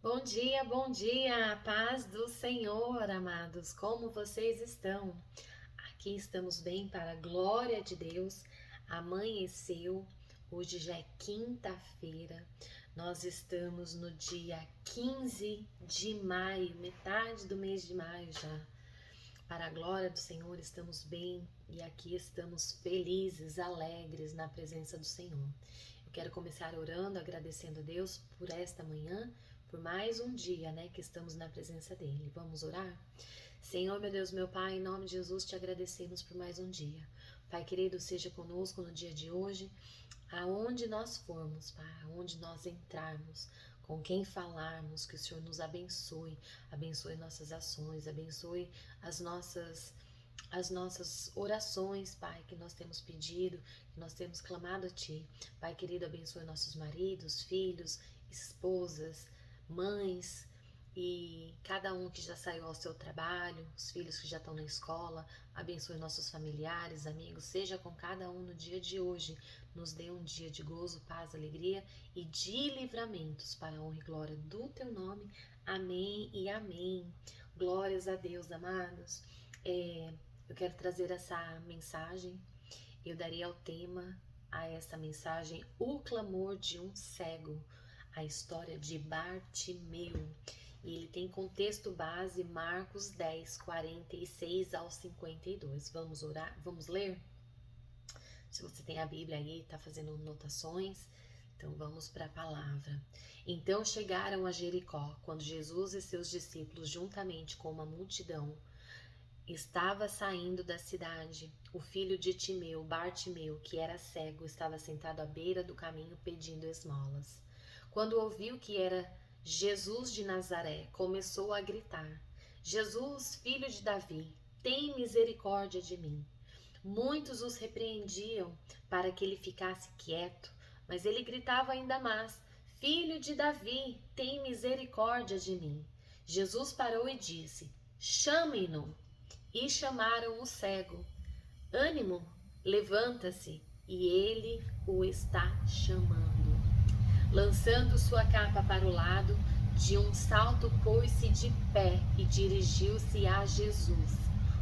Bom dia, paz do Senhor, amados. Como vocês estão? Aqui estamos bem para a glória de Deus. Amanheceu, hoje já é quinta-feira. Nós estamos no dia 15 de maio, metade do mês de maio já. Para a glória do Senhor, estamos bem e aqui estamos felizes, alegres na presença do Senhor. Eu quero começar orando, agradecendo a Deus por esta manhã, por mais um dia, que estamos na presença dEle. Vamos orar? Senhor, meu Deus, meu Pai, em nome de Jesus, te agradecemos por mais um dia. Pai querido, seja conosco no dia de hoje, aonde nós formos, Pai, aonde nós entrarmos, com quem falarmos, que o Senhor nos abençoe, abençoe nossas ações, abençoe as nossas orações, Pai, que nós temos pedido, que nós temos clamado a Ti. Pai querido, abençoe nossos maridos, filhos, esposas, mães e cada um que já saiu ao seu trabalho, os filhos que já estão na escola. Abençoe nossos familiares, amigos, seja com cada um no dia de hoje. Nos dê um dia de gozo, paz, alegria e de livramentos para a honra e glória do Teu nome. Amém e amém. Glórias a Deus, amados. Eu quero trazer essa mensagem. Eu daria o tema a essa mensagem: o clamor de um cego, a história de Bartimeu. E ele tem contexto base Marcos 10, 46 ao 52. Vamos orar? Vamos ler? Se você tem a Bíblia aí, está fazendo anotações, então vamos para a palavra. Então chegaram a Jericó, quando Jesus e seus discípulos, juntamente com uma multidão, estava saindo da cidade. O filho de Timeu, Bartimeu, que era cego, estava sentado à beira do caminho pedindo esmolas. Quando ouviu que era Jesus de Nazaré, começou a gritar: Jesus, filho de Davi, tem misericórdia de mim. Muitos os repreendiam para que ele ficasse quieto, mas ele gritava ainda mais: Filho de Davi, tem misericórdia de mim. Jesus parou e disse: Chamem-no. E chamaram o cego. Ânimo, levanta-se, e ele o está chamando. Lançando sua capa para o lado, de um salto pôs-se de pé e dirigiu-se a Jesus.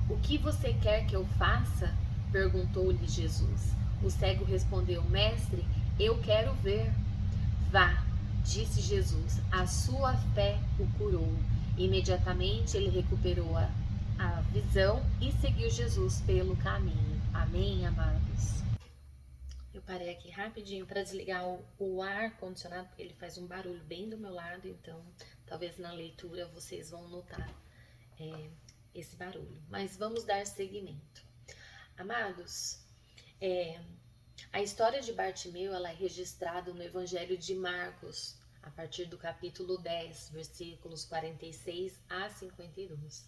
O que você quer que eu faça? Perguntou-lhe Jesus. O cego respondeu: Mestre, eu quero ver. Vá, disse Jesus, a sua fé o curou. Imediatamente ele recuperou a visão e seguiu Jesus pelo caminho. Amém, amados? Eu parei aqui rapidinho para desligar o ar condicionado, porque ele faz um barulho bem do meu lado, então talvez na leitura vocês vão notar esse barulho. Mas vamos dar seguimento. Amados, a história de Bartimeu ela é registrada no Evangelho de Marcos, a partir do capítulo 10, versículos 46 a 52.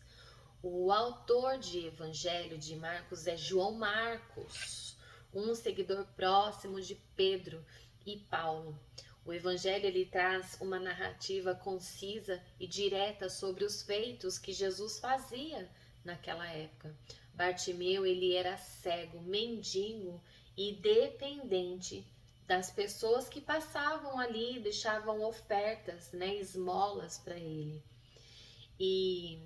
O autor de Evangelho de Marcos é João Marcos, um seguidor próximo de Pedro e Paulo. O Evangelho ele traz uma narrativa concisa e direta sobre os feitos que Jesus fazia naquela época. Bartimeu ele era cego, mendigo e dependente das pessoas que passavam ali, deixavam ofertas, esmolas para ele. E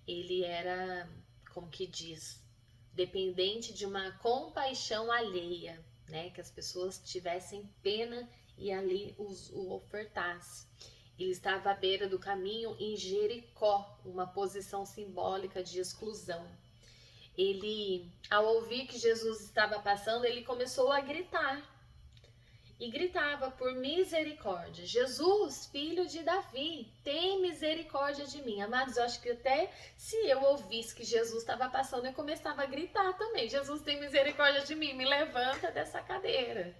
ele era, como que diz, dependente de uma compaixão alheia, que as pessoas tivessem pena e ali o ofertasse. Ele estava à beira do caminho em Jericó, uma posição simbólica de exclusão. Ele, ao ouvir que Jesus estava passando, ele começou a gritar. E gritava por misericórdia: Jesus, filho de Davi, tem misericórdia de mim. Amados, eu acho que até se eu ouvisse que Jesus estava passando, eu começava a gritar também: Jesus, tem misericórdia de mim, me levanta dessa cadeira.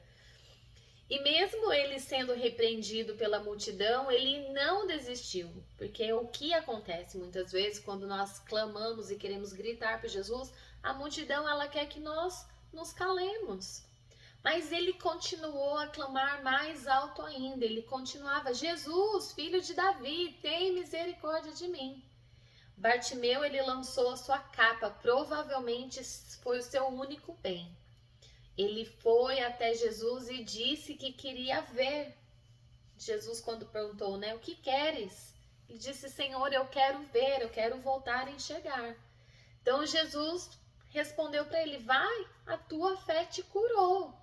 E mesmo ele sendo repreendido pela multidão, ele não desistiu, porque o que acontece muitas vezes quando nós clamamos e queremos gritar por Jesus, a multidão ela quer que nós nos calemos. Mas ele continuou a clamar mais alto ainda. Ele continuava: Jesus, filho de Davi, tem misericórdia de mim. Bartimeu, ele lançou a sua capa. Provavelmente foi o seu único bem. Ele foi até Jesus e disse que queria ver. Jesus, quando perguntou, né, o que queres? Ele disse, Senhor, eu quero ver, eu quero voltar a enxergar. Então Jesus respondeu para ele, vai, a tua fé te curou.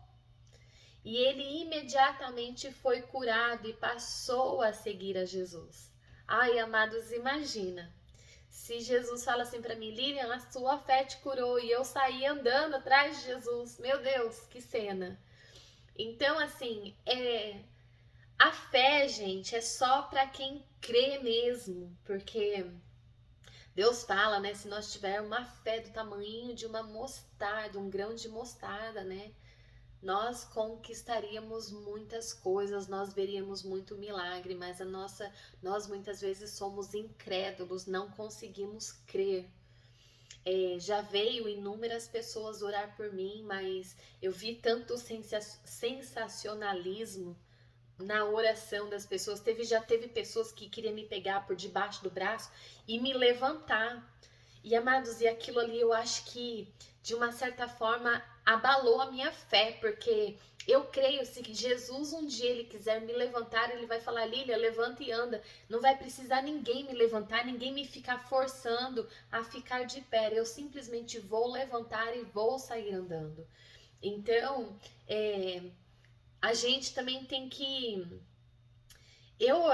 E ele imediatamente foi curado e passou a seguir a Jesus. Ai, amados, imagina. Se Jesus fala assim para mim, Lilian, a sua fé te curou, e eu saí andando atrás de Jesus. Meu Deus, que cena. Então, assim, a fé, gente, é só para quem crê mesmo, porque Deus fala, né? Se nós tivermos uma fé do tamanho de uma mostarda, um grão de mostarda, né? Nós conquistaríamos muitas coisas, nós veríamos muito milagre, mas nós muitas vezes somos incrédulos, não conseguimos crer. Já veio inúmeras pessoas orar por mim, mas eu vi tanto sensacionalismo na oração das pessoas. Já teve pessoas que queriam me pegar por debaixo do braço e me levantar. E amados, e aquilo ali eu acho que de uma certa forma abalou a minha fé, porque eu creio se Jesus um dia ele quiser me levantar, ele vai falar, Lília, levanta e anda. Não vai precisar ninguém me levantar, ninguém me ficar forçando a ficar de pé. Eu simplesmente vou levantar e vou sair andando. Então, a gente também tem que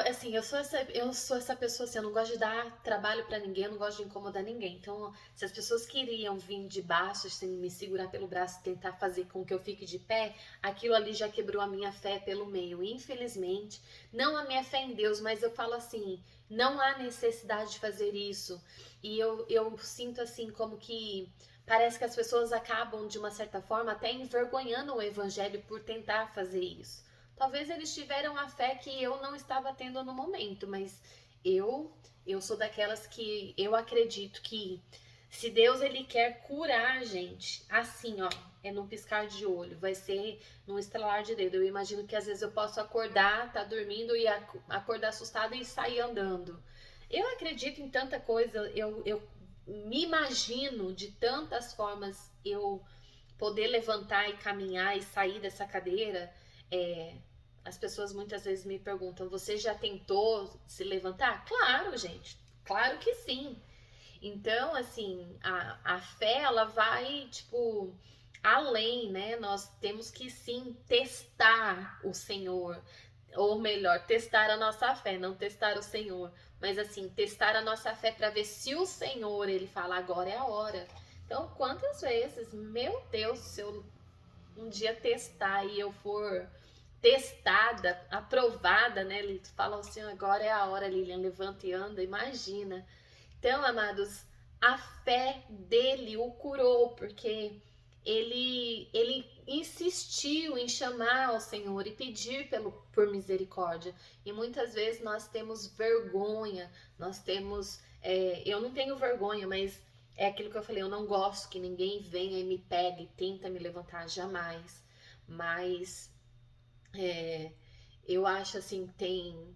assim, eu sou essa pessoa assim, eu não gosto de dar trabalho pra ninguém, eu não gosto de incomodar ninguém. Então, se as pessoas queriam vir de baixo, assim, me segurar pelo braço e tentar fazer com que eu fique de pé, aquilo ali já quebrou a minha fé pelo meio. Infelizmente, não a minha fé em Deus, mas eu falo assim, não há necessidade de fazer isso. E eu sinto assim como que parece que as pessoas acabam, de uma certa forma, até envergonhando o evangelho por tentar fazer isso. Talvez eles tiveram a fé que eu não estava tendo no momento, mas eu eu sou daquelas que eu acredito que se Deus ele quer curar a gente, assim, ó, é num piscar de olho, vai ser num estralar de dedo. Eu imagino que às vezes eu posso acordar, tá dormindo e acordar assustada e sair andando. Eu acredito em tanta coisa, eu me imagino de tantas formas eu poder levantar e caminhar e sair dessa cadeira. é, as pessoas muitas vezes me perguntam: você já tentou se levantar? Claro, gente, claro que sim. Então, assim, a fé ela vai tipo além, né? Nós temos que sim testar o Senhor, ou melhor, testar a nossa fé, não testar o Senhor, mas assim, testar a nossa fé para ver se o Senhor ele fala agora é a hora. Então, quantas vezes, meu Deus, se eu um dia testar e eu for testada, aprovada, né? Ele fala assim, agora é a hora, Lilian, levanta e anda, imagina. Então, amados, a fé dele o curou, porque ele insistiu em chamar ao Senhor e pedir por misericórdia. E muitas vezes nós temos vergonha, nós temos. Eu não tenho vergonha, mas é aquilo que eu falei, eu não gosto que ninguém venha e me pegue, tenta me levantar, jamais. Mas eu acho assim, tem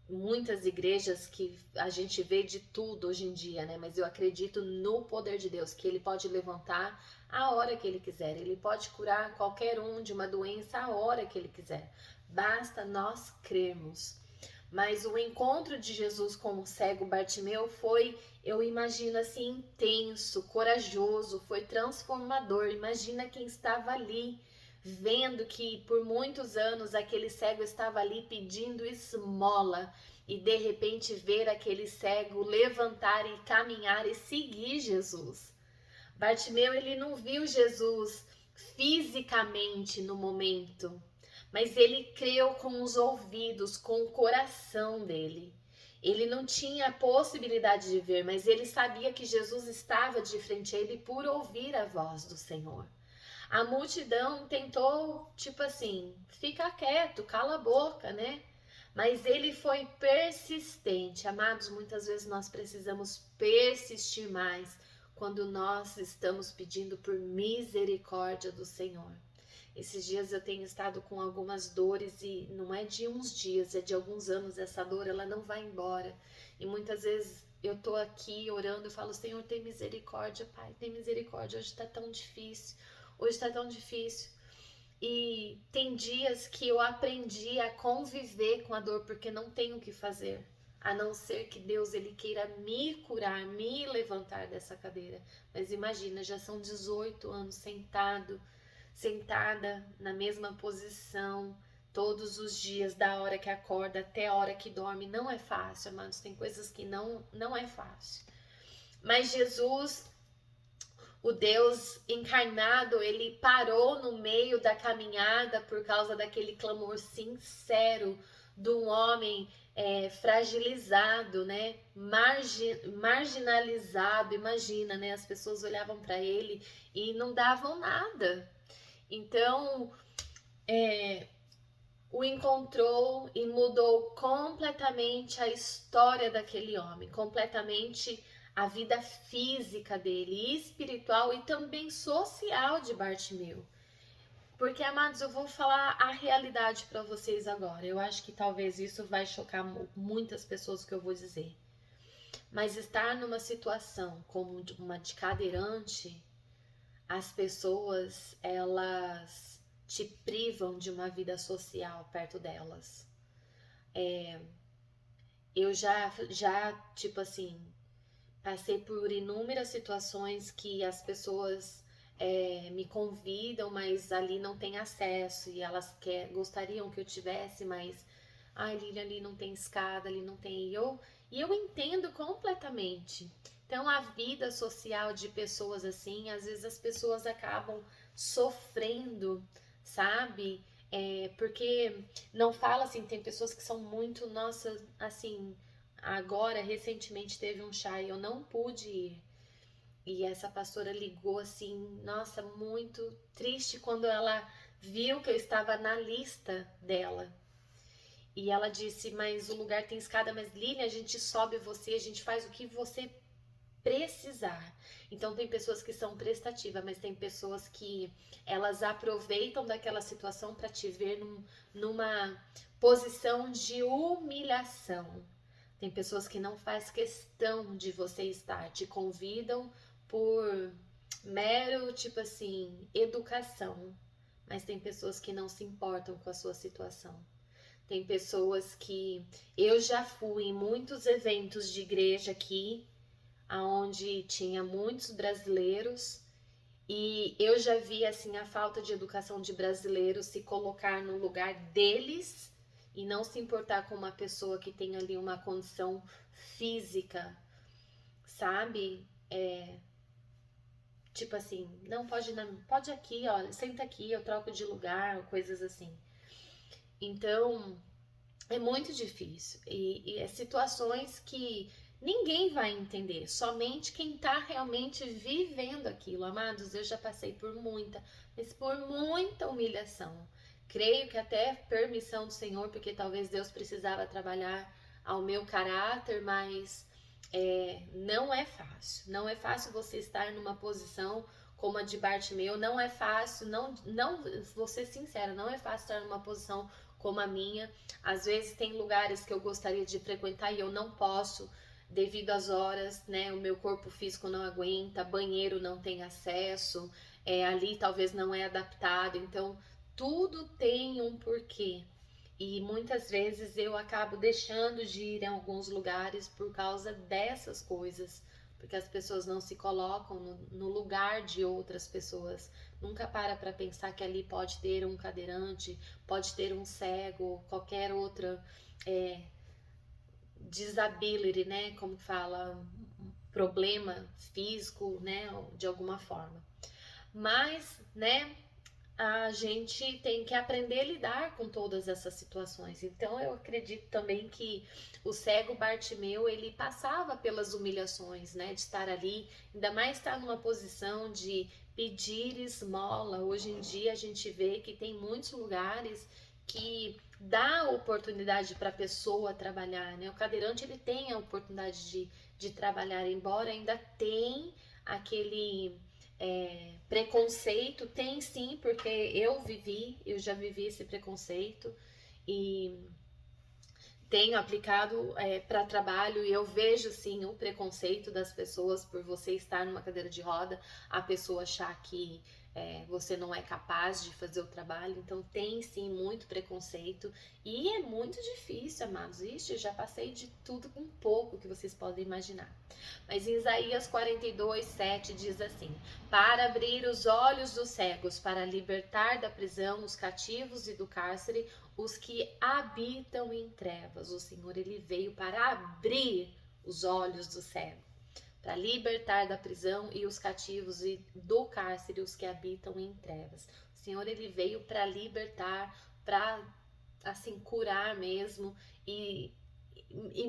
muitas igrejas que a gente vê de tudo hoje em dia, né? Mas eu acredito no poder de Deus, que Ele pode levantar a hora que Ele quiser. Ele pode curar qualquer um de uma doença a hora que Ele quiser. Basta nós crermos. Mas o encontro de Jesus com o cego Bartimeu foi, eu imagino assim, intenso, corajoso, foi transformador. Imagina quem estava ali vendo que por muitos anos aquele cego estava ali pedindo esmola e de repente ver aquele cego levantar e caminhar e seguir Jesus. Bartimeu ele não viu Jesus fisicamente no momento, mas ele creu com os ouvidos, com o coração dele. Ele não tinha a possibilidade de ver, mas ele sabia que Jesus estava de frente a ele por ouvir a voz do Senhor. A multidão tentou, tipo assim, fica quieto, cala a boca, né? Mas ele foi persistente. Amados, muitas vezes nós precisamos persistir mais quando nós estamos pedindo por misericórdia do Senhor. Esses dias eu tenho estado com algumas dores e não é de uns dias, é de alguns anos. Essa dor, ela não vai embora. E muitas vezes eu tô aqui orando e falo, Senhor, tem misericórdia, Pai, tem misericórdia. Hoje tá tão difícil. Hoje tá tão difícil. E tem dias que eu aprendi a conviver com a dor porque não tenho o que fazer, a não ser que Deus ele queira me curar, me levantar dessa cadeira. Mas imagina, já são 18 anos sentada na mesma posição, todos os dias, da hora que acorda até a hora que dorme. Não é fácil, amados. Tem coisas que não é fácil. Mas Jesus, o Deus encarnado, ele parou no meio da caminhada por causa daquele clamor sincero de um homem fragilizado, né? Marginalizado. Imagina, né? As pessoas olhavam para ele e não davam nada. Então, o encontrou e mudou completamente a história daquele homem, completamente a vida física dele, espiritual e também social de Bartimeu. Porque, amados, eu vou falar a realidade para vocês agora. Eu acho que talvez isso vai chocar muitas pessoas, o que eu vou dizer. Mas estar numa situação como uma de cadeirante, as pessoas, elas te privam de uma vida social perto delas. Eu já, tipo assim, passei por inúmeras situações que as pessoas me convidam, mas ali não tem acesso e elas gostariam que eu tivesse, mas Lili, ali não tem escada, ali não tem. E eu entendo completamente. Então, a vida social de pessoas assim, às vezes as pessoas acabam sofrendo, sabe? Porque não fala assim, tem pessoas que são muito, nossa, assim, agora, recentemente teve um chá e eu não pude ir. E essa pastora ligou assim, nossa, muito triste quando ela viu que eu estava na lista dela. E ela disse, mas o lugar tem escada, mas Lilian, a gente sobe você, a gente faz o que você precisar. Então tem pessoas que são prestativas, mas tem pessoas que elas aproveitam daquela situação para te ver numa posição de humilhação. Tem pessoas que não faz questão de você estar, te convidam por mero, tipo assim, educação. Mas tem pessoas que não se importam com a sua situação. Tem pessoas que eu já fui em muitos eventos de igreja aqui, aonde tinha muitos brasileiros, e eu já vi assim a falta de educação de brasileiros se colocar no lugar deles e não se importar com uma pessoa que tem ali uma condição física, sabe? Tipo assim, não pode, pode aqui, olha, senta aqui, eu troco de lugar, coisas assim. Então, é muito difícil e é situações que ninguém vai entender, somente quem está realmente vivendo aquilo. Amados, eu já passei por muita, mas por muita humilhação. Creio que até permissão do Senhor, porque talvez Deus precisava trabalhar ao meu caráter, mas não é fácil. Não é fácil você estar numa posição como a de Bartimeu, não é fácil, não, vou ser sincera, não é fácil estar numa posição como a minha. Às vezes tem lugares que eu gostaria de frequentar e eu não posso devido às horas, né? O meu corpo físico não aguenta, banheiro não tem acesso, ali talvez não é adaptado. Então, tudo tem um porquê. E muitas vezes eu acabo deixando de ir em alguns lugares por causa dessas coisas, porque as pessoas não se colocam no lugar de outras pessoas. Nunca para pensar que ali pode ter um cadeirante, pode ter um cego, qualquer outra disability, né? Como fala, problema físico, né? De alguma forma. Mas, né? A gente tem que aprender a lidar com todas essas situações. Então eu acredito também que o cego Bartimeu, ele passava pelas humilhações, né, de estar ali, ainda mais estar numa posição de pedir esmola. Hoje em dia a gente vê que tem muitos lugares que dá oportunidade para a pessoa trabalhar, né? O cadeirante ele tem a oportunidade de trabalhar, embora ainda tem aquele preconceito, tem sim, porque eu já vivi esse preconceito e tenho aplicado para trabalho e eu vejo sim o preconceito das pessoas por você estar numa cadeira de roda, a pessoa achar que você não é capaz de fazer o trabalho. Então tem sim muito preconceito e é muito difícil, amados. Ixi, eu já passei de tudo um pouco que vocês podem imaginar. Mas em Isaías 42:7 diz assim: para abrir os olhos dos cegos, para libertar da prisão os cativos e do cárcere os que habitam em trevas. O Senhor, ele veio para abrir os olhos do cego, para libertar da prisão e os cativos e do cárcere os que habitam em trevas. O Senhor, ele veio para libertar, para assim curar mesmo. E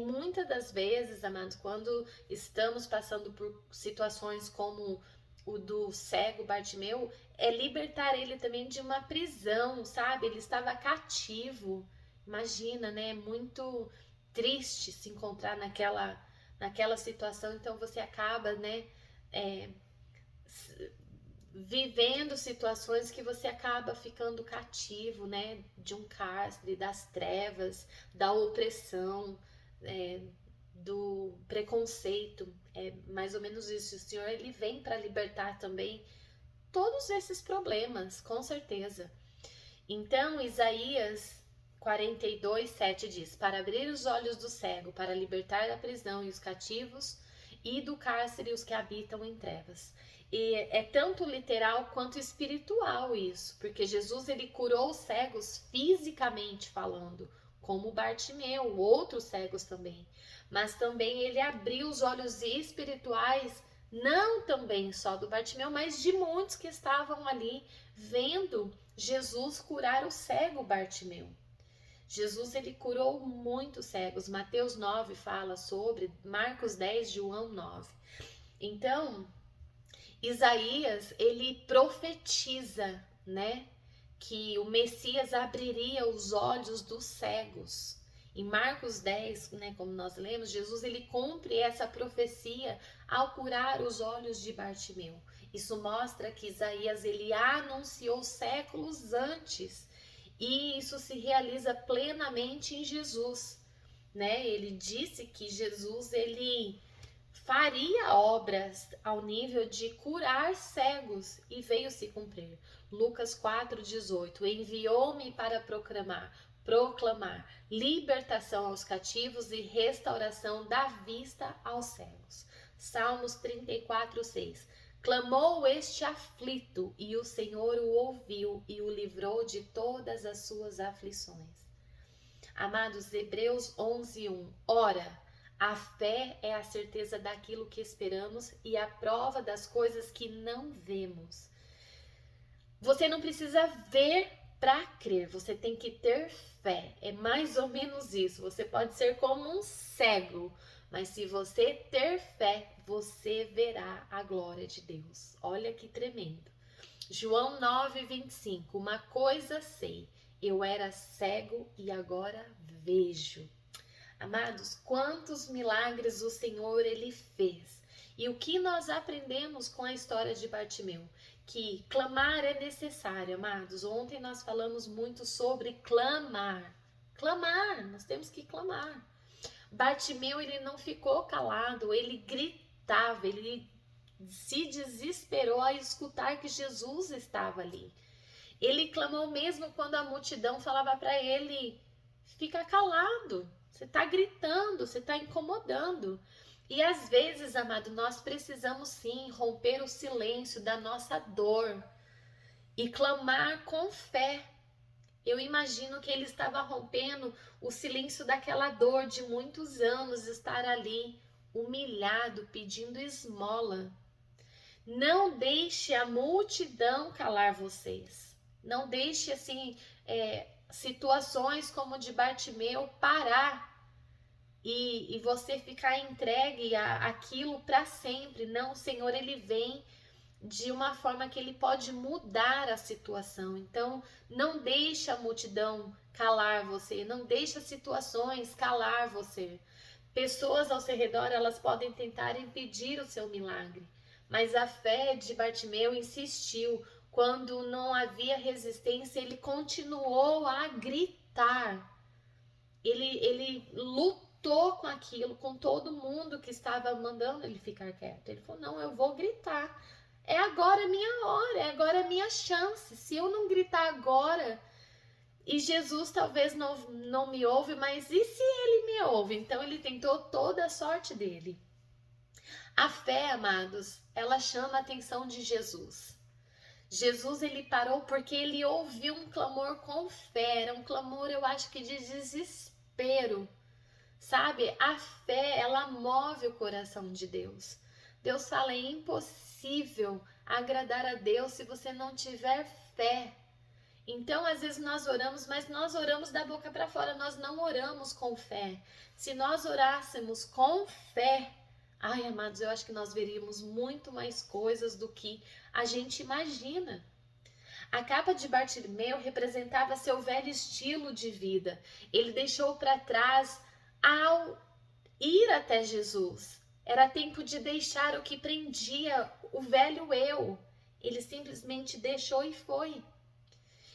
muitas das vezes, amados, quando estamos passando por situações como o do cego Bartimeu, é libertar ele também de uma prisão, sabe? Ele estava cativo. Imagina, né? Muito triste se encontrar naquela situação. Então você acaba, né? É, vivendo situações que você acaba ficando cativo, né? De um cárcere, das trevas, da opressão, do preconceito. É mais ou menos isso. O Senhor, ele vem para libertar também todos esses problemas, com certeza. Então, Isaías 42:7 diz: para abrir os olhos do cego, para libertar da prisão e os cativos, e do cárcere os que habitam em trevas. E é tanto literal quanto espiritual isso, porque Jesus, ele curou os cegos fisicamente falando, como Bartimeu, outros cegos também. Mas também ele abriu os olhos espirituais, não também só do Bartimeu, mas de muitos que estavam ali vendo Jesus curar o cego Bartimeu. Jesus, ele curou muitos cegos. Mateus 9 fala sobre, Marcos 10, João 9. Então, Isaías, ele profetiza, né, que o Messias abriria os olhos dos cegos. Em Marcos 10, né, como nós lemos, Jesus, ele cumpre essa profecia ao curar os olhos de Bartimeu. Isso mostra que Isaías, ele anunciou séculos antes, e isso se realiza plenamente em Jesus, né? Ele disse que Jesus, ele faria obras ao nível de curar cegos, e veio se cumprir. Lucas 4:18, enviou-me para proclamar libertação aos cativos e restauração da vista aos cegos. Salmos 34:6, clamou este aflito e o Senhor o ouviu e o livrou de todas as suas aflições. Amados, Hebreus 11:1, ora, a fé é a certeza daquilo que esperamos e a prova das coisas que não vemos. Você não precisa ver para crer, você tem que ter fé. É mais ou menos isso. Você pode ser como um cego, mas se você ter fé, você verá a glória de Deus. Olha que tremendo. João 9:25, uma coisa sei, eu era cego e agora vejo. Amados, quantos milagres o Senhor, ele fez. E o que nós aprendemos com a história de Bartimeu? Que clamar é necessário, amados. Ontem nós falamos muito sobre clamar. Clamar, nós temos que clamar. Bartimeu, ele não ficou calado, ele gritava, ele se desesperou a escutar que Jesus estava ali. Ele clamou mesmo quando a multidão falava para ele: fica calado, você está gritando, você está incomodando. E às vezes, amado, nós precisamos sim romper o silêncio da nossa dor e clamar com fé. Eu imagino que ele estava rompendo o silêncio daquela dor de muitos anos, estar ali humilhado, pedindo esmola. Não deixe a multidão calar vocês. Não deixe assim situações como de Bartimeu parar e você ficar entregue àquilo para sempre. Não, o Senhor, ele vem de uma forma que ele pode mudar a situação. Então, não deixe a multidão calar você, não deixe as situações calar você. Pessoas ao seu redor, elas podem tentar impedir o seu milagre, mas a fé de Bartimeu insistiu. Quando não havia resistência, ele continuou a gritar. Ele lutou com aquilo, com todo mundo que estava mandando ele ficar quieto. Ele falou: não, eu vou gritar. É agora a minha hora, é agora a minha chance. Se eu não gritar agora, e Jesus talvez não me ouve, mas e se ele me ouve? Então ele tentou toda a sorte dele. A fé, amados, ela chama a atenção de Jesus. Jesus, ele parou porque ele ouviu um clamor com fé, era um clamor, eu acho que de desespero, sabe? A fé, ela move o coração de Deus. Deus fala, é impossível agradar a Deus se você não tiver fé. Então, às vezes nós oramos, mas nós oramos da boca para fora, nós não oramos com fé. Se nós orássemos com fé, ai, amados, eu acho que nós veríamos muito mais coisas do que a gente imagina. A capa de Bartimeu representava seu velho estilo de vida. Ele deixou para trás ao ir até Jesus. Era tempo de deixar o que prendia o velho eu. Ele simplesmente deixou e foi.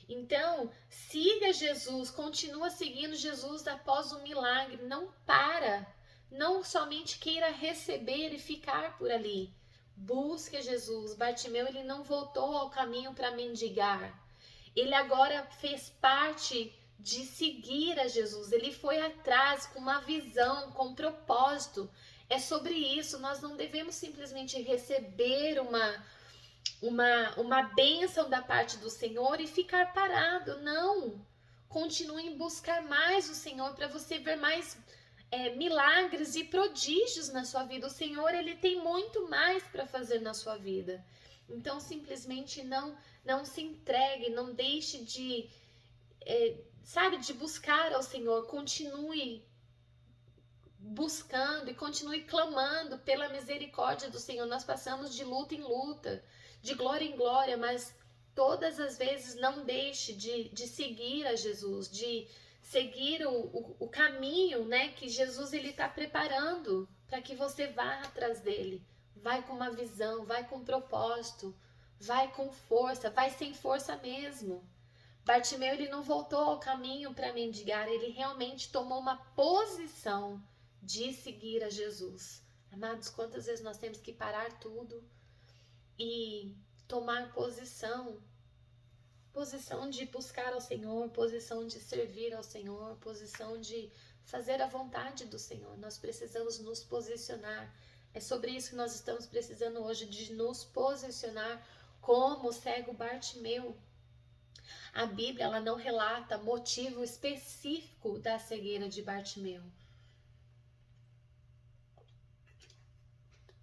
Então, siga Jesus, continua seguindo Jesus após o milagre, não para. Não somente queira receber e ficar por ali. Busque Jesus. Bartimeu, ele não voltou ao caminho para mendigar. Ele agora fez parte de seguir a Jesus. Ele foi atrás com uma visão, com um propósito. É sobre isso. Nós não devemos simplesmente receber uma bênção da parte do Senhor e ficar parado. Não. Continue em buscar mais o Senhor para você ver mais milagres e prodígios na sua vida. O Senhor, ele tem muito mais para fazer na sua vida. Então, simplesmente não se entregue, não deixe de, de buscar ao Senhor. Continue buscando e continue clamando pela misericórdia do Senhor. Nós passamos de luta em luta, de glória em glória, mas todas as vezes não deixe de seguir a Jesus, de seguir o caminho, né, que Jesus ele está preparando para que você vá atrás dele. Vai com uma visão, vai com um propósito, vai com força, vai sem força mesmo. Bartimeu, ele não voltou ao caminho para mendigar, ele realmente tomou uma posição de seguir a Jesus. Amados, quantas vezes nós temos que parar tudo e tomar posição de buscar ao Senhor, posição de servir ao Senhor, posição de fazer a vontade do Senhor. Nós precisamos nos posicionar. É sobre isso que nós estamos precisando hoje, de nos posicionar como o cego Bartimeu. A Bíblia, ela não relata motivo específico da cegueira de Bartimeu.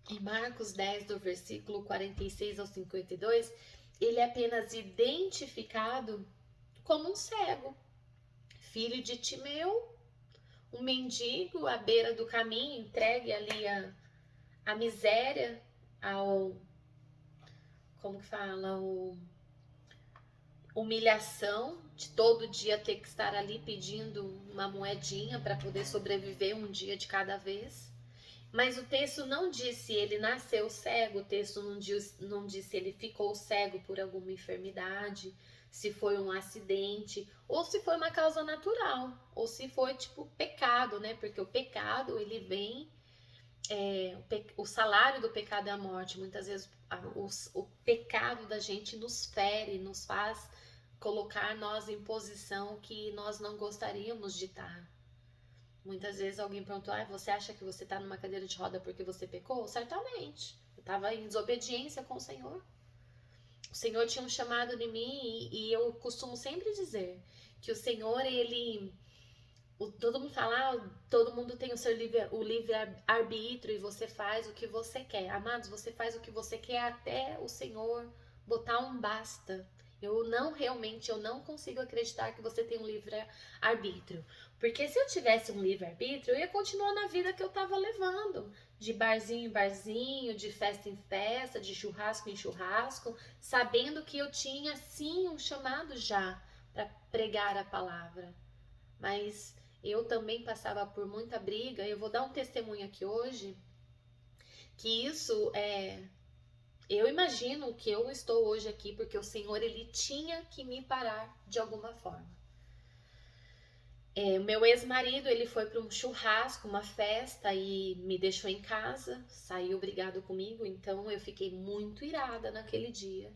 Em Marcos 10, do versículo 46 ao 52, ele é apenas identificado como um cego, filho de Timeu, um mendigo à beira do caminho, entregue ali a miséria, humilhação de todo dia ter que estar ali pedindo uma moedinha para poder sobreviver um dia de cada vez. Mas o texto não disse ele nasceu cego, o texto não disse ele ficou cego por alguma enfermidade, se foi um acidente, ou se foi uma causa natural, ou se foi tipo pecado, né? Porque o pecado, ele vem, o salário do pecado é a morte. Muitas vezes o pecado da gente nos fere, nos faz colocar nós em posição que nós não gostaríamos de estar. Muitas vezes alguém perguntou, você acha que você está numa cadeira de roda porque você pecou? Certamente. Eu estava em desobediência com o Senhor. O Senhor tinha um chamado em mim e eu costumo sempre dizer que o Senhor, todo mundo fala, todo mundo tem o livre arbítrio e você faz o que você quer. Amados, você faz o que você quer até o Senhor botar um basta. Eu não consigo acreditar que você tem um livre-arbítrio. Porque se eu tivesse um livre-arbítrio, eu ia continuar na vida que eu estava levando. De barzinho em barzinho, de festa em festa, de churrasco em churrasco, sabendo que eu tinha sim um chamado já para pregar a palavra. Mas eu também passava por muita briga. Eu vou dar um testemunho aqui hoje, que isso eu imagino que eu estou hoje aqui porque o Senhor, ele tinha que me parar de alguma forma. O meu ex-marido, ele foi para um churrasco, uma festa e me deixou em casa, saiu brigado comigo, então eu fiquei muito irada naquele dia.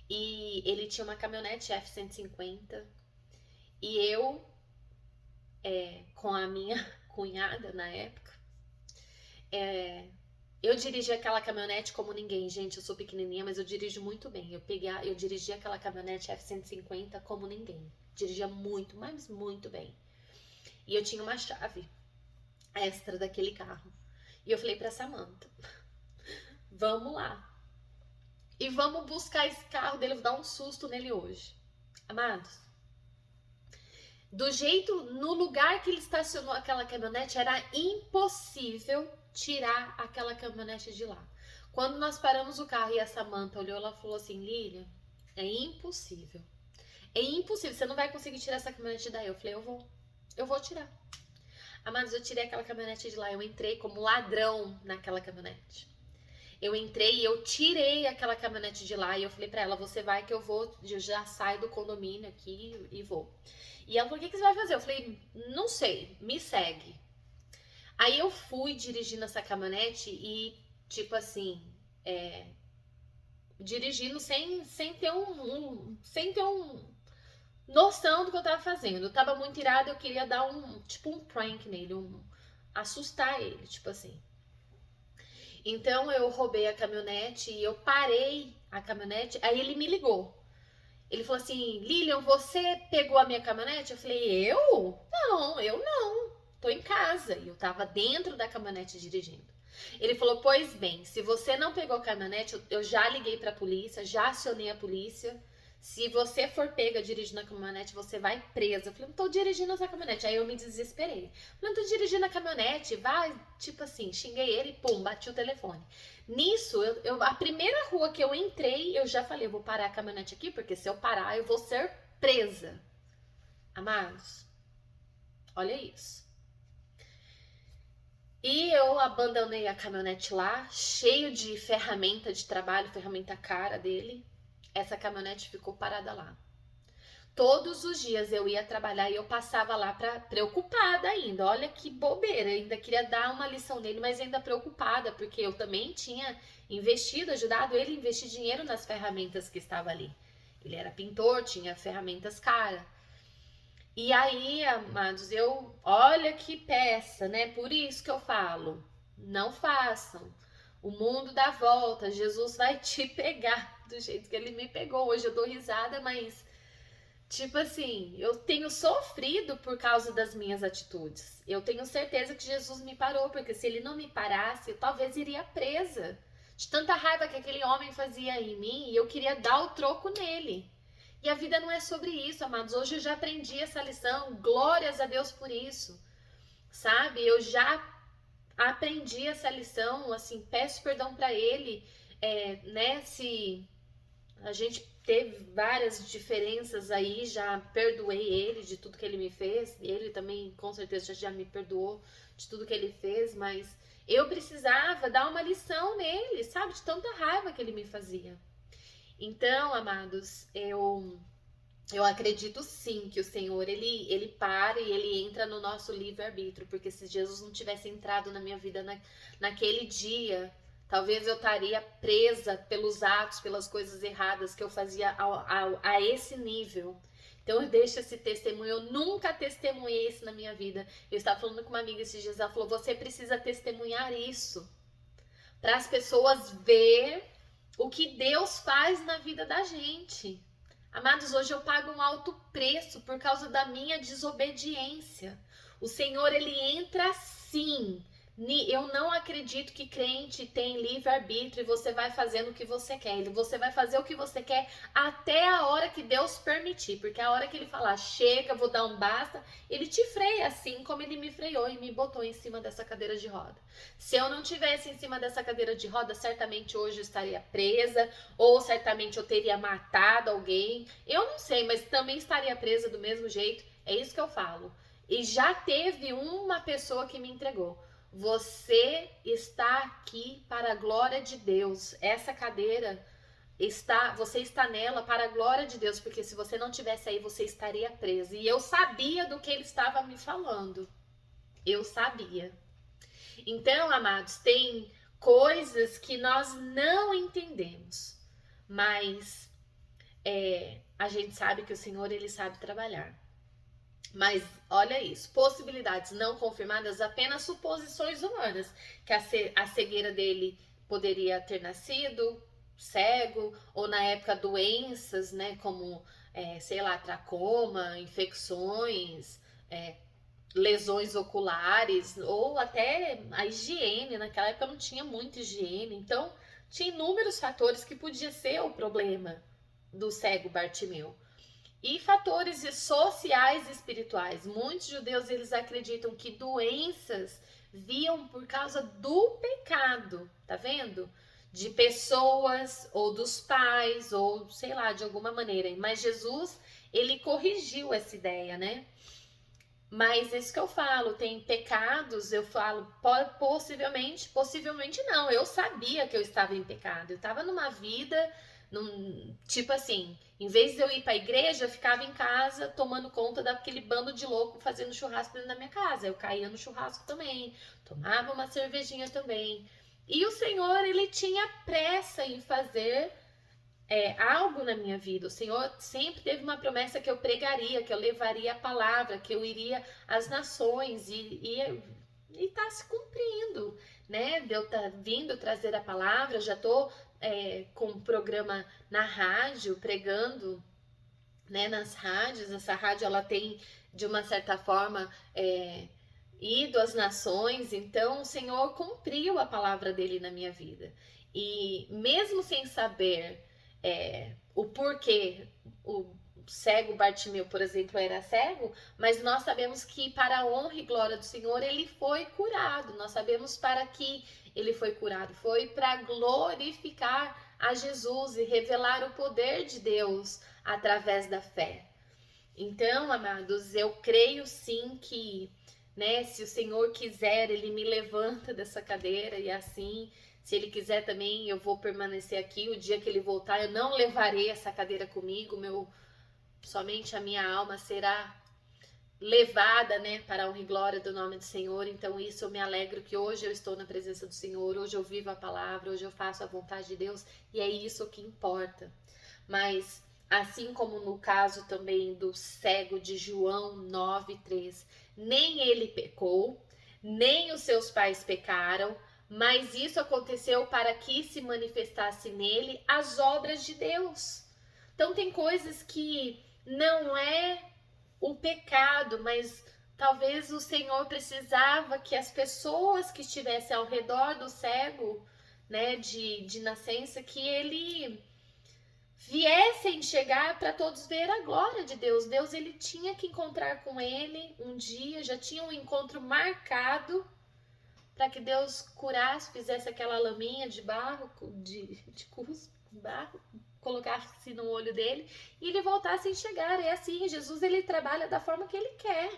E ele tinha uma caminhonete F-150 e eu, com a minha cunhada na época, eu dirigi aquela caminhonete como ninguém, gente. Eu sou pequenininha, mas eu dirijo muito bem. Eu dirigi aquela caminhonete F-150 como ninguém. Dirigia muito, mas muito bem. E eu tinha uma chave extra daquele carro. E eu falei pra Samantha, vamos lá. E vamos buscar esse carro dele, vou dar um susto nele hoje. Amados, do jeito, no lugar que ele estacionou aquela caminhonete, era impossível tirar aquela caminhonete de lá. Quando nós paramos o carro e a Samantha olhou, ela falou assim, Lilian, é impossível. É impossível, você não vai conseguir tirar essa caminhonete daí. Eu falei, eu vou tirar. Amados, eu tirei aquela caminhonete de lá, eu entrei como ladrão naquela caminhonete. Eu entrei e eu tirei aquela caminhonete de lá e eu falei pra ela, você vai que eu vou, eu já saio do condomínio aqui e vou. E ela falou, o que você vai fazer? Eu falei, não sei, me segue. Aí eu fui dirigindo essa caminhonete e, tipo assim, dirigindo sem ter sem ter noção do que eu tava fazendo. Eu tava muito irada, eu queria dar tipo um prank nele, assustar ele, tipo assim. Então eu roubei a caminhonete e eu parei a caminhonete, aí ele me ligou. Ele falou assim, Lilian, você pegou a minha caminhonete? Eu falei, eu? Não, eu não. Tô em casa. E eu tava dentro da caminhonete dirigindo. Ele falou, pois bem, se você não pegou a caminhonete, eu já liguei pra polícia, já acionei a polícia. Se você for pega dirigindo a caminhonete, você vai presa. Eu falei, não tô dirigindo essa caminhonete. Aí eu me desesperei. Falei, não tô dirigindo a caminhonete, vai. Tipo assim, xinguei ele e pum, bati o telefone. Nisso, a primeira rua que eu entrei, eu já falei, eu vou parar a caminhonete aqui, porque se eu parar, eu vou ser presa. Amados, olha isso. E eu abandonei a caminhonete lá, cheio de ferramenta de trabalho, ferramenta cara dele. Essa caminhonete ficou parada lá. Todos os dias eu ia trabalhar e eu passava lá preocupada ainda. Olha que bobeira, eu ainda queria dar uma lição nele, mas ainda preocupada, porque eu também tinha investido, ajudado ele a investir dinheiro nas ferramentas que estava ali. Ele era pintor, tinha ferramentas caras. E aí, amados, olha que peça, né? Por isso que eu falo, não façam. O mundo dá volta, Jesus vai te pegar do jeito que ele me pegou. Hoje eu dou risada, mas tipo assim, eu tenho sofrido por causa das minhas atitudes. Eu tenho certeza que Jesus me parou, porque se ele não me parasse, eu talvez iria presa. De tanta raiva que aquele homem fazia em mim, e eu queria dar o troco nele. E a vida não é sobre isso, amados. Hoje eu já aprendi essa lição, glórias a Deus por isso. Sabe? Eu já aprendi essa lição, assim, peço perdão para ele, né, se a gente teve várias diferenças aí, já perdoei ele de tudo que ele me fez. Ele também, com certeza, já me perdoou de tudo que ele fez, mas eu precisava dar uma lição nele, sabe? De tanta raiva que ele me fazia. Então, amados, eu acredito sim que o Senhor, ele para e ele entra no nosso livre-arbítrio, porque se Jesus não tivesse entrado na minha vida naquele dia, talvez eu estaria presa pelos atos, pelas coisas erradas que eu fazia a esse nível. Então eu deixo esse testemunho, eu nunca testemunhei isso na minha vida. Eu estava falando com uma amiga esses dias, ela falou, você precisa testemunhar isso, para as pessoas ver o que Deus faz na vida da gente. Amados, hoje eu pago um alto preço por causa da minha desobediência. O Senhor, ele entra sim. Eu não acredito que crente tem livre-arbítrio e você vai fazendo o que você quer. Você vai fazer o que você quer até a hora que Deus permitir. Porque a hora que ele falar, chega, vou dar um basta, ele te freia assim como ele me freou e me botou em cima dessa cadeira de roda. Se eu não tivesse em cima dessa cadeira de roda, certamente hoje eu estaria presa, ou certamente eu teria matado alguém. Eu não sei, mas também estaria presa do mesmo jeito. É isso que eu falo. E já teve uma pessoa que me entregou. Você está aqui para a glória de Deus. Essa cadeira, você está nela para a glória de Deus, porque se você não tivesse aí, você estaria preso. E eu sabia do que ele estava me falando. Eu sabia. Então, amados, tem coisas que nós não entendemos, mas a gente sabe que o Senhor, ele sabe trabalhar. Mas olha isso, possibilidades não confirmadas, apenas suposições humanas, que a cegueira dele poderia ter nascido cego, ou na época doenças, né, como, sei lá, tracoma, infecções, lesões oculares, ou até a higiene. Naquela época não tinha muita higiene, então tinha inúmeros fatores que podia ser o problema do cego Bartimeu. E fatores sociais e espirituais. Muitos judeus, eles acreditam que doenças viam por causa do pecado, tá vendo? De pessoas, ou dos pais, ou sei lá, de alguma maneira. Mas Jesus, ele corrigiu essa ideia, né? Mas é isso que eu falo, tem pecados, eu falo, possivelmente não, eu sabia que eu estava em pecado, eu estava numa vida, tipo assim, em vez de eu ir para a igreja, eu ficava em casa tomando conta daquele bando de louco fazendo churrasco dentro da minha casa, eu caía no churrasco também, tomava uma cervejinha também, e o Senhor, ele tinha pressa em fazer algo na minha vida. O Senhor sempre teve uma promessa que eu pregaria, que eu levaria a palavra, que eu iria às nações e tá se cumprindo, né? Eu tá vindo trazer a palavra, já tô com um programa na rádio, pregando, né, nas rádios. Essa rádio, ela tem, de uma certa forma, ido às nações, então o Senhor cumpriu a palavra dele na minha vida. E mesmo sem saber o porquê o cego Bartimeu, por exemplo, era cego, mas nós sabemos que para a honra e glória do Senhor ele foi curado. Nós sabemos para que ele foi curado. Foi para glorificar a Jesus e revelar o poder de Deus através da fé. Então, amados, eu creio sim que, né, se o Senhor quiser, ele me levanta dessa cadeira, e assim, se ele quiser também, eu vou permanecer aqui. O dia que ele voltar, eu não levarei essa cadeira comigo, somente a minha alma será levada, né, para a honra e glória do nome do Senhor. Então isso eu me alegro, que hoje eu estou na presença do Senhor, hoje eu vivo a palavra, hoje eu faço a vontade de Deus, e é isso que importa. Mas assim como no caso também do cego de João 9:3, nem ele pecou, nem os seus pais pecaram, mas isso aconteceu para que se manifestasse nele as obras de Deus. Então tem coisas que não é o pecado, mas talvez o Senhor precisava que as pessoas que estivessem ao redor do cego, né, de nascença, que ele viessem chegar para todos ver a glória de Deus. Deus, ele tinha que encontrar com ele um dia, já tinha um encontro marcado para que Deus curasse, fizesse aquela laminha de barro, de cuspe, barro, colocasse no olho dele e ele voltasse a enxergar. É assim, Jesus, ele trabalha da forma que ele quer.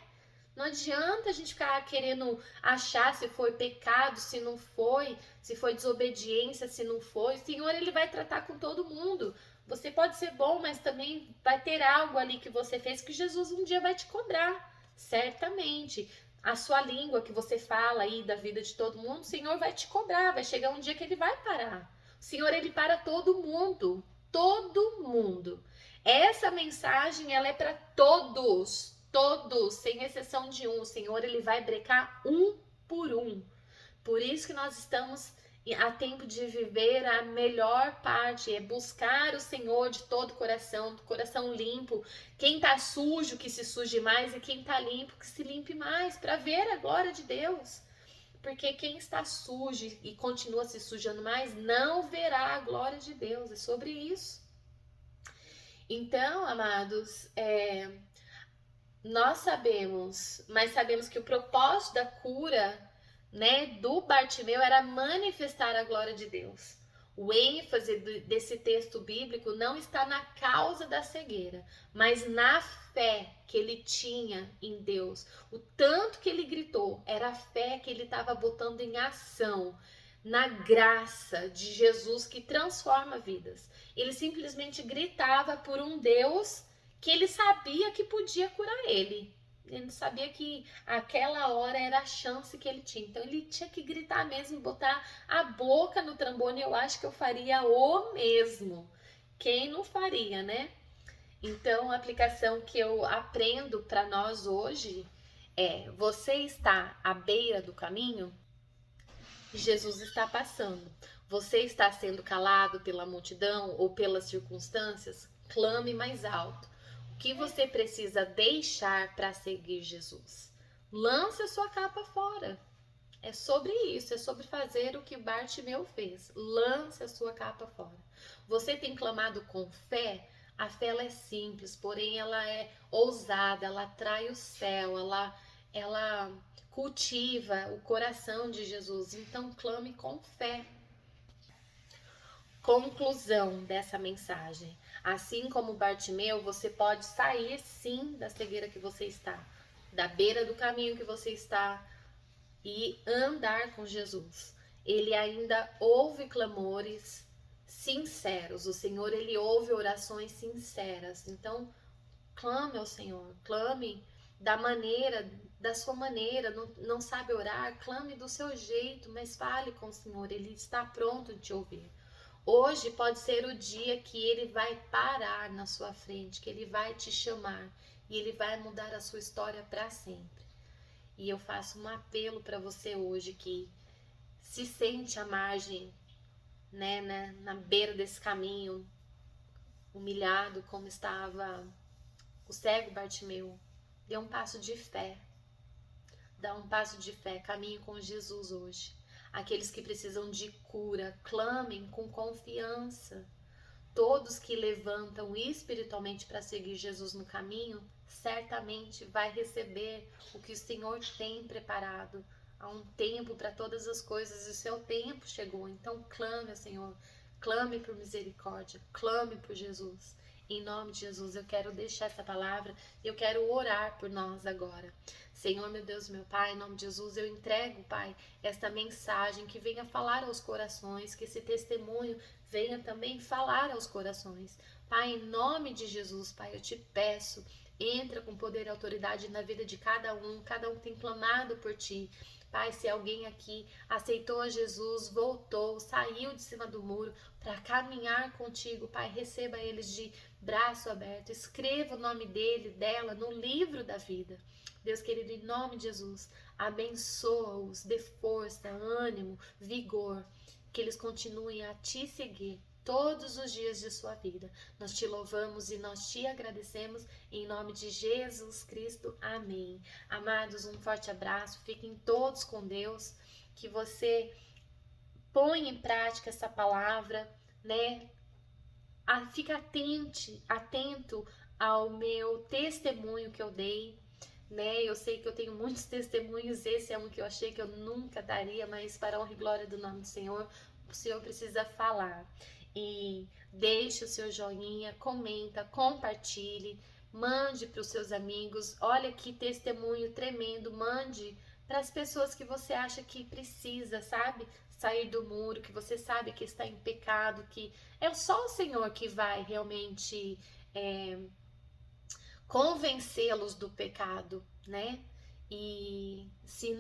Não adianta a gente ficar querendo achar se foi pecado, se não foi, se foi desobediência, se não foi. O Senhor, ele vai tratar com todo mundo. Você pode ser bom, mas também vai ter algo ali que você fez que Jesus um dia vai te cobrar, certamente. A sua língua que você fala aí da vida de todo mundo, o Senhor vai te cobrar, vai chegar um dia que ele vai parar. O Senhor, ele para todo mundo, Essa mensagem, ela é para todos, sem exceção de um. O Senhor, ele vai brecar um por um. Por isso que nós estamos a tempo de viver a melhor parte, é buscar o Senhor de todo coração, do coração limpo. Quem tá sujo, que se suje mais, e quem tá limpo, que se limpe mais, para ver a glória de Deus. Porque quem está sujo e continua se sujando mais, não verá a glória de Deus. É sobre isso. Então, amados, nós sabemos, mas sabemos que o propósito da cura, né, do Bartimeu era manifestar a glória de Deus. O ênfase desse texto bíblico não está na causa da cegueira, mas na fé que ele tinha em Deus. O tanto que ele gritou era a fé que ele estava botando em ação. na graça de Jesus que transforma vidas. Ele simplesmente gritava por um Deus que ele sabia que podia curar ele. Ele sabia que aquela hora era a chance que ele tinha. Então ele tinha que gritar mesmo, botar a boca no trombone. Eu acho que eu faria o mesmo. Quem não faria, né? Então a aplicação que eu aprendo para nós hoje é: você está à beira do caminho? Jesus está passando. Você está sendo calado pela multidão ou pelas circunstâncias? Clame mais alto. O que você precisa deixar para seguir Jesus? Lance a sua capa fora. É sobre isso, é sobre fazer o que Bartimeu fez. Lance a sua capa fora. Você tem clamado com fé? A fé ela é simples, porém ela é ousada, ela atrai o céu, ela cultiva o coração de Jesus. Então clame com fé. Conclusão dessa mensagem: assim como Bartimeu, você pode sair sim da cegueira que você está, da beira do caminho que você está, e andar com Jesus. Ele ainda ouve clamores sinceros. O Senhor, ele ouve orações sinceras. Então, clame ao Senhor, clame da sua maneira. Não sabe orar, clame do seu jeito, mas fale com o Senhor, ele está pronto de te ouvir. Hoje pode ser o dia que ele vai parar na sua frente, que ele vai te chamar e ele vai mudar a sua história para sempre. E eu faço um apelo para você hoje que se sente à margem, né, na beira desse caminho, humilhado como estava o cego Bartimeu. Dê um passo de fé. Dá um passo de fé, caminhe com Jesus hoje. Aqueles que precisam de cura, clamem com confiança. Todos que levantam espiritualmente para seguir Jesus no caminho, certamente vai receber o que o Senhor tem preparado. Há um tempo para todas as coisas e o seu tempo chegou. Então clame ao Senhor, clame por misericórdia, clame por Jesus. Em nome de Jesus, eu quero deixar essa palavra, eu quero orar por nós agora. Senhor, meu Deus, meu Pai, em nome de Jesus, eu entrego, Pai, esta mensagem que venha falar aos corações, que esse testemunho venha também falar aos corações. Pai, em nome de Jesus, Pai, eu te peço, entra com poder e autoridade na vida de cada um tem clamado por Ti. Pai, se alguém aqui aceitou a Jesus, voltou, saiu de cima do muro para caminhar contigo, Pai, receba eles de braço aberto, escreva o nome dele, dela, no livro da vida. Deus querido, em nome de Jesus, abençoa-os, dê força, ânimo, vigor, que eles continuem a te seguir todos os dias de sua vida. Nós te louvamos e nós te agradecemos em nome de Jesus Cristo. Amém. Amados, um forte abraço. Fiquem todos com Deus. Que você ponha em prática essa palavra, né? Fica atento ao meu testemunho que eu dei, né? Eu sei que eu tenho muitos testemunhos, esse é um que eu achei que eu nunca daria, mas para a honra e glória do nome do Senhor, o Senhor precisa falar. E deixe o seu joinha, comenta, compartilhe, mande para os seus amigos. Olha que testemunho tremendo, mande para as pessoas que você acha que precisa, sabe? Sair do muro, que você sabe que está em pecado, que é só o Senhor que vai realmente convencê-los do pecado, né? E se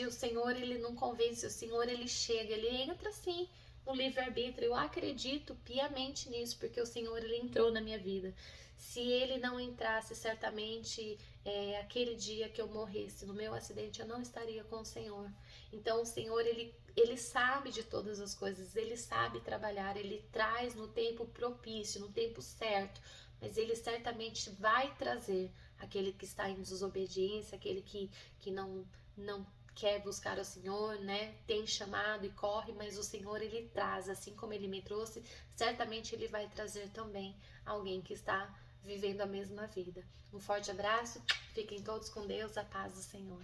o Senhor ele não convence, o Senhor ele chega, ele entra assim no livre-arbítrio. Eu acredito piamente nisso, porque o Senhor ele entrou na minha vida. Se ele não entrasse, certamente aquele dia que eu morresse no meu acidente, eu não estaria com o Senhor. Então o Senhor ele sabe de todas as coisas, ele sabe trabalhar, ele traz no tempo propício, no tempo certo, mas ele certamente vai trazer aquele que está em desobediência, aquele que não quer buscar o Senhor, né? Tem chamado e corre, mas o Senhor ele traz, assim como ele me trouxe, certamente ele vai trazer também alguém que está vivendo a mesma vida. Um forte abraço, fiquem todos com Deus, a paz do Senhor.